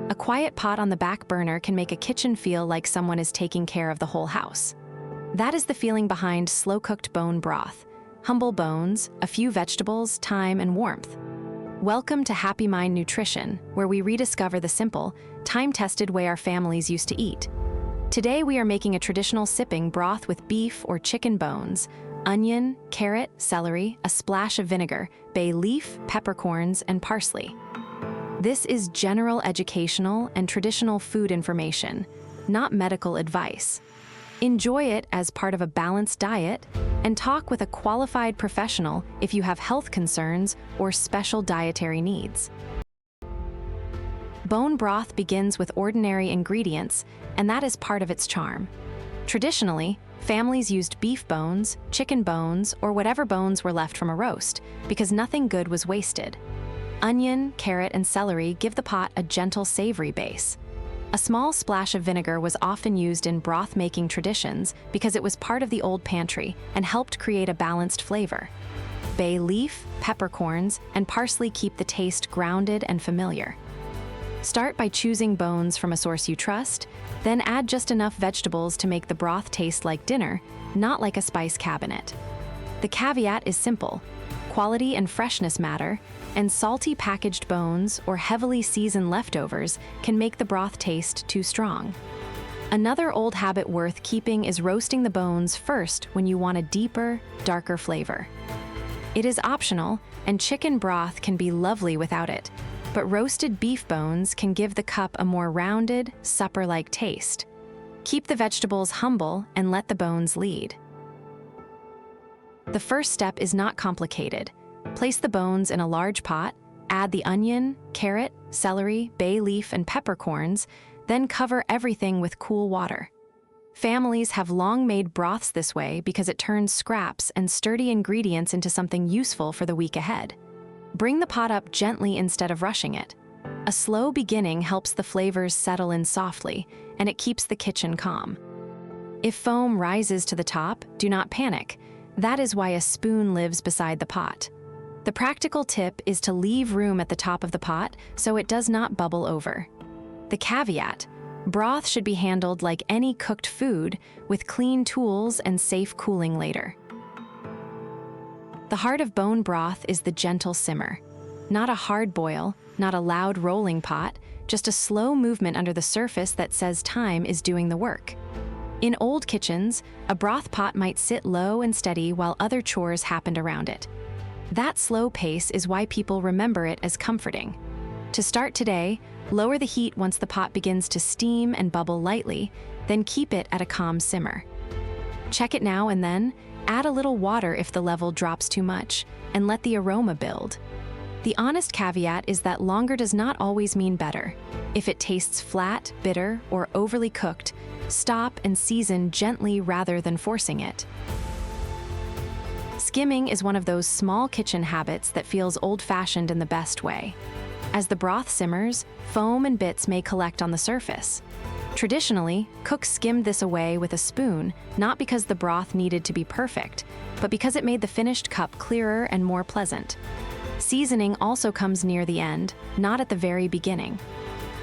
A quiet pot on the back burner can make a kitchen feel like someone is taking care of the whole house. That is the feeling behind slow-cooked bone broth. Humble bones, a few vegetables, time, and warmth. Welcome to HappyMind Nutrition, where we rediscover the simple, time-tested way our families used to eat. Today we are making a traditional sipping broth with beef or chicken bones, onion, carrot, celery, a splash of vinegar, bay leaf, peppercorns, and parsley. This is general educational and traditional food information, not medical advice. Enjoy it as part of a balanced diet and talk with a qualified professional if you have health concerns or special dietary needs. Bone broth begins with ordinary ingredients, and that is part of its charm. Traditionally, families used beef bones, chicken bones, or whatever bones were left from a roast, because nothing good was wasted. Onion, carrot, and celery give the pot a gentle, savory base. A small splash of vinegar was often used in broth-making traditions because it was part of the old pantry and helped create a balanced flavor. Bay leaf, peppercorns, and parsley keep the taste grounded and familiar. Start by choosing bones from a source you trust, then add just enough vegetables to make the broth taste like dinner, not like a spice cabinet. The caveat is simple. Quality and freshness matter, and salty packaged bones or heavily seasoned leftovers can make the broth taste too strong. Another old habit worth keeping is roasting the bones first when you want a deeper, darker flavor. It is optional, and chicken broth can be lovely without it, but roasted beef bones can give the cup a more rounded, supper-like taste. Keep the vegetables humble and let the bones lead. The first step is not complicated. Place the bones in a large pot, add the onion, carrot, celery, bay leaf, and peppercorns, then cover everything with cool water. Families have long made broths this way because it turns scraps and sturdy ingredients into something useful for the week ahead. Bring the pot up gently instead of rushing it. A slow beginning helps the flavors settle in softly, and it keeps the kitchen calm. If foam rises to the top, do not panic. That is why a spoon lives beside the pot. The practical tip is to leave room at the top of the pot so it does not bubble over. The caveat: broth should be handled like any cooked food, with clean tools and safe cooling later. The heart of bone broth is the gentle simmer. Not a hard boil, not a loud rolling pot, just a slow movement under the surface that says time is doing the work. In old kitchens, a broth pot might sit low and steady while other chores happened around it. That slow pace is why people remember it as comforting. To start today, lower the heat once the pot begins to steam and bubble lightly, then keep it at a calm simmer. Check it now and then, add a little water if the level drops too much, and let the aroma build. The honest caveat is that longer does not always mean better. If it tastes flat, bitter, or overly cooked, stop and season gently rather than forcing it. Skimming is one of those small kitchen habits that feels old-fashioned in the best way. As the broth simmers, foam and bits may collect on the surface. Traditionally, cooks skimmed this away with a spoon, not because the broth needed to be perfect, but because it made the finished cup clearer and more pleasant. Seasoning also comes near the end, not at the very beginning.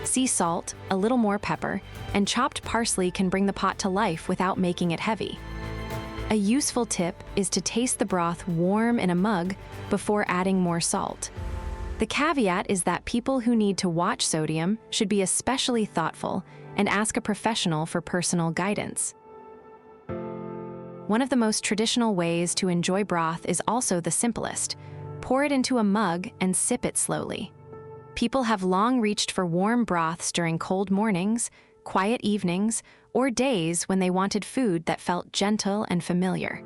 Sea salt, a little more pepper, and chopped parsley can bring the pot to life without making it heavy. A useful tip is to taste the broth warm in a mug before adding more salt. The caveat is that people who need to watch sodium should be especially thoughtful and ask a professional for personal guidance. One of the most traditional ways to enjoy broth is also the simplest. Pour it into a mug and sip it slowly. People have long reached for warm broths during cold mornings, quiet evenings, or days when they wanted food that felt gentle and familiar.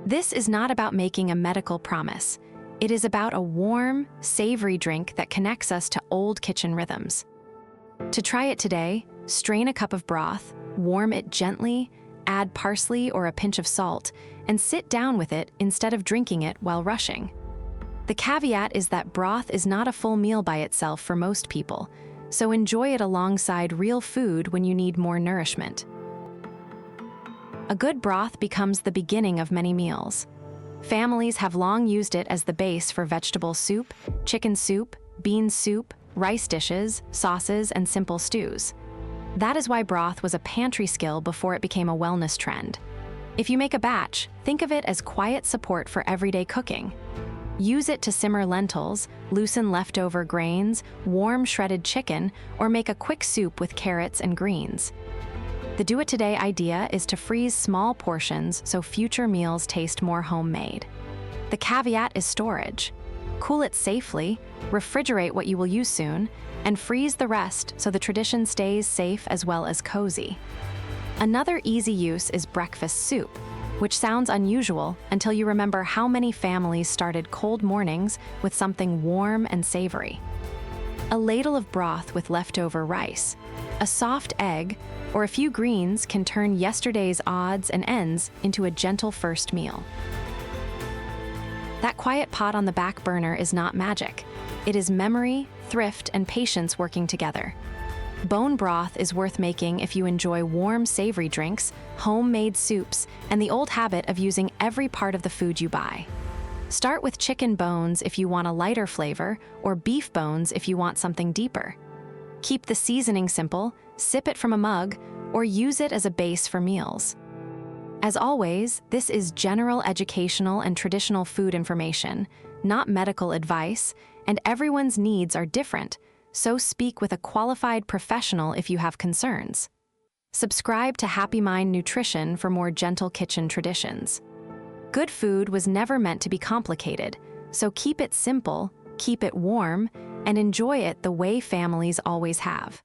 This is not about making a medical promise. It is about a warm, savory drink that connects us to old kitchen rhythms. To try it today, strain a cup of broth, warm it gently, add parsley or a pinch of salt, and sit down with it instead of drinking it while rushing. The caveat is that broth is not a full meal by itself for most people, so enjoy it alongside real food when you need more nourishment. A good broth becomes the beginning of many meals. Families have long used it as the base for vegetable soup, chicken soup, bean soup, rice dishes, sauces, and simple stews. That is why broth was a pantry skill before it became a wellness trend. If you make a batch, think of it as quiet support for everyday cooking. Use it to simmer lentils, loosen leftover grains, warm shredded chicken, or make a quick soup with carrots and greens. The do-it-today idea is to freeze small portions so future meals taste more homemade. The caveat is storage. Cool it safely, refrigerate what you will use soon, and freeze the rest so the tradition stays safe as well as cozy. Another easy use is breakfast soup, which sounds unusual until you remember how many families started cold mornings with something warm and savory. A ladle of broth with leftover rice, a soft egg, or a few greens can turn yesterday's odds and ends into a gentle first meal. That quiet pot on the back burner is not magic. It is memory, thrift, and patience working together. Bone broth is worth making if you enjoy warm, savory drinks, homemade soups, and the old habit of using every part of the food you buy. Start with chicken bones if you want a lighter flavor, or beef bones if you want something deeper. Keep the seasoning simple, sip it from a mug, or use it as a base for meals. As always, this is general educational and traditional food information, not medical advice, and everyone's needs are different, so speak with a qualified professional if you have concerns. Subscribe to HappyMind Nutrition for more gentle kitchen traditions. Good food was never meant to be complicated, so keep it simple, keep it warm, and enjoy it the way families always have.